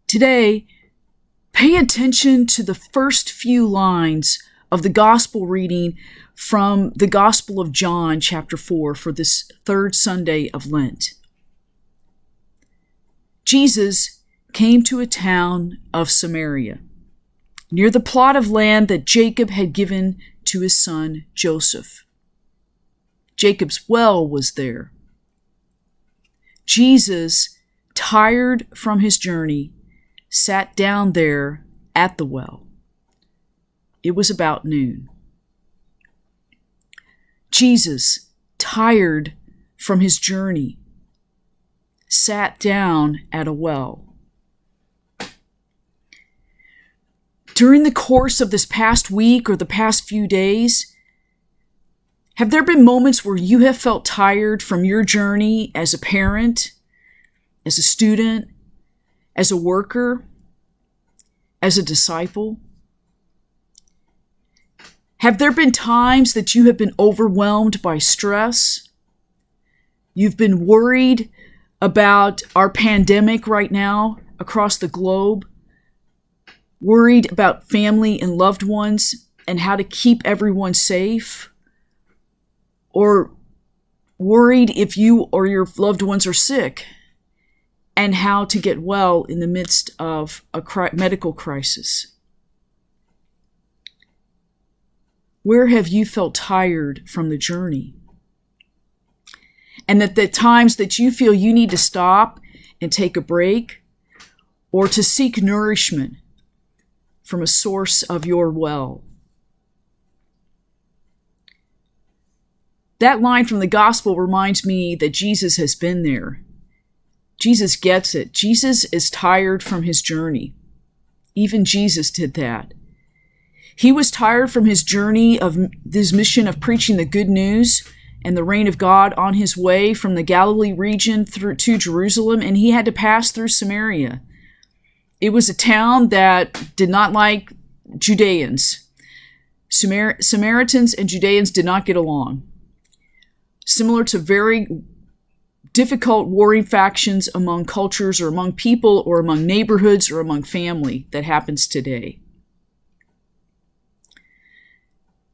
Today, pay attention to the first few lines of the gospel reading from the Gospel of John, chapter 4, for this third Sunday of Lent. Jesus came to a town of Samaria, near the plot of land that Jacob had given to his son Joseph. Jacob's well was there. Jesus, tired from his journey, sat down there at the well. It was about noon. Jesus, tired from his journey, sat down at a well. During the course of this past week or the past few days, have there been moments where you have felt tired from your journey as a parent, as a student, as a worker, as a disciple? Have there been times that you have been overwhelmed by stress? You've been worried about our pandemic right now across the globe, worried about family and loved ones and how to keep everyone safe, or worried if you or your loved ones are sick and how to get well in the midst of a medical crisis. Where have you felt tired from the journey? And at the times that you feel you need to stop and take a break, or to seek nourishment from a source of your well. That line from the gospel reminds me that Jesus has been there. Jesus gets it. Jesus is tired from his journey. Even Jesus did that. He was tired from his journey of his mission of preaching the good news and the reign of God on his way from the Galilee region through to Jerusalem, and he had to pass through Samaria. It was a town that did not like Judeans. Samaritans and Judeans did not get along. Similar to very difficult warring factions among cultures or among people or among neighborhoods or among family that happens today.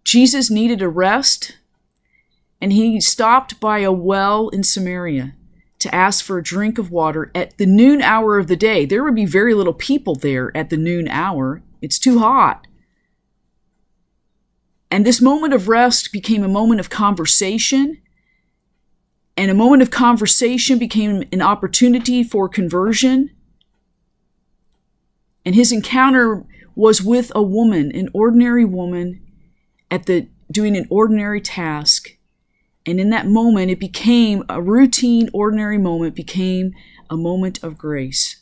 Jesus needed a rest, and he stopped by a well in Samaria to ask for a drink of water at the noon hour of the day. There would be very little people there at the noon hour. It's too hot. And this moment of rest became a moment of conversation, and a moment of conversation became an opportunity for conversion. And his encounter was with a woman, an ordinary woman, doing an ordinary task. And in that moment, it became a routine, ordinary moment, became a moment of grace.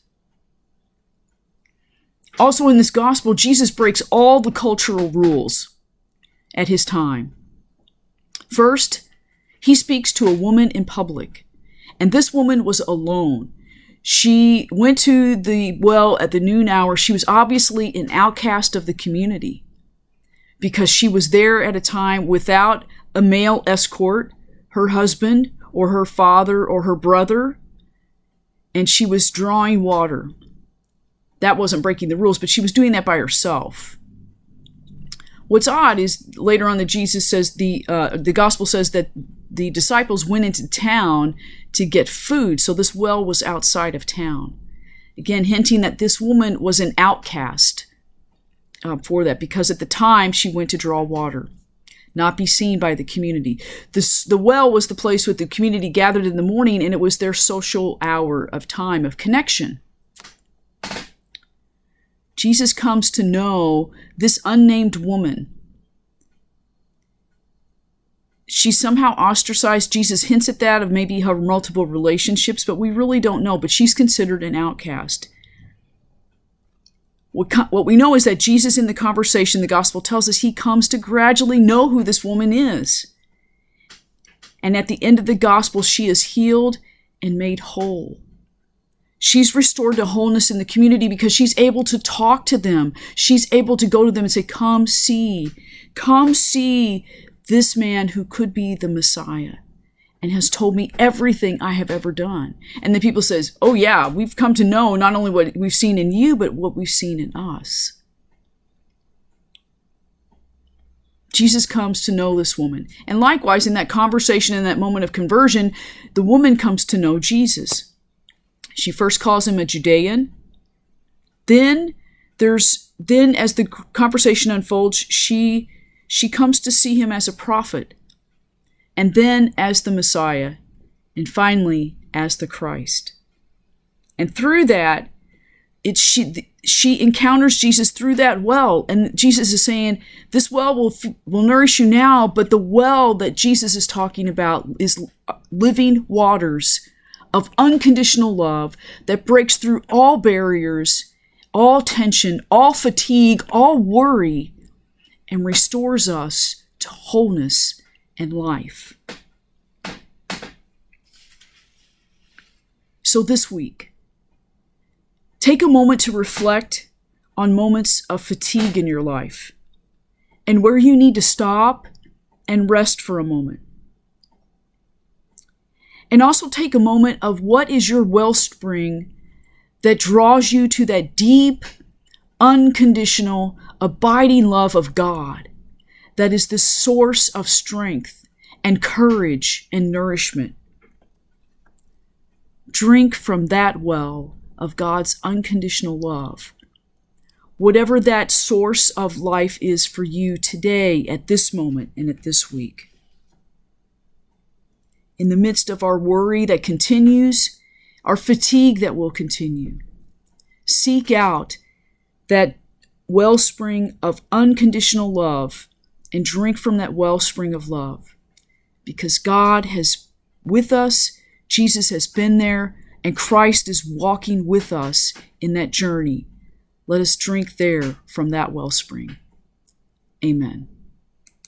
Also in this gospel, Jesus breaks all the cultural rules at his time. First, he speaks to a woman in public, and this woman was alone. She went to the well at the noon hour. She was obviously an outcast of the community because she was there at a time without a male escort, her husband or her father or her brother, and she was drawing water. That wasn't breaking the rules, but she was doing that by herself. What's odd is later on that Jesus says, the gospel says that the disciples went into town to get food, so this well was outside of town. Again, hinting that this woman was an outcast for that, because at the time she went to draw water, not be seen by the community. The well was the place where the community gathered in the morning, and it was their social hour of time, of connection. Jesus comes to know this unnamed woman. She's somehow ostracized. Jesus hints at that, of maybe her multiple relationships, but we really don't know. But she's considered an outcast. What we know is that Jesus, in the conversation, the gospel tells us, he comes to gradually know who this woman is. And at the end of the gospel, she is healed and made whole. She's restored to wholeness in the community because she's able to talk to them. She's able to go to them and say, come see this man who could be the Messiah. and has told me everything I have ever done. And the people says, oh yeah, we've come to know not only what we've seen in you, but what we've seen in us. Jesus comes to know this woman. And likewise, in that conversation, in that moment of conversion, the woman comes to know Jesus. She first calls him a Judean. Then as the conversation unfolds, she comes to see him as a prophet, and then as the Messiah, and finally as the Christ. And through that, she encounters Jesus through that well, and Jesus is saying, this well will nourish you now, but the well that Jesus is talking about is living waters of unconditional love that breaks through all barriers, all tension, all fatigue, all worry, and restores us to wholeness and life. So this week, take a moment to reflect on moments of fatigue in your life and where you need to stop and rest for a moment. And also take a moment of what is your wellspring that draws you to that deep, unconditional, abiding love of God that is the source of strength and courage and nourishment. Drink from that well of God's unconditional love. Whatever that source of life is for you today, at this moment, and at this week. In the midst of our worry that continues, our fatigue that will continue, seek out that wellspring of unconditional love and drink from that wellspring of love. Because God has with us, Jesus has been there, and Christ is walking with us in that journey. Let us drink there from that wellspring. Amen.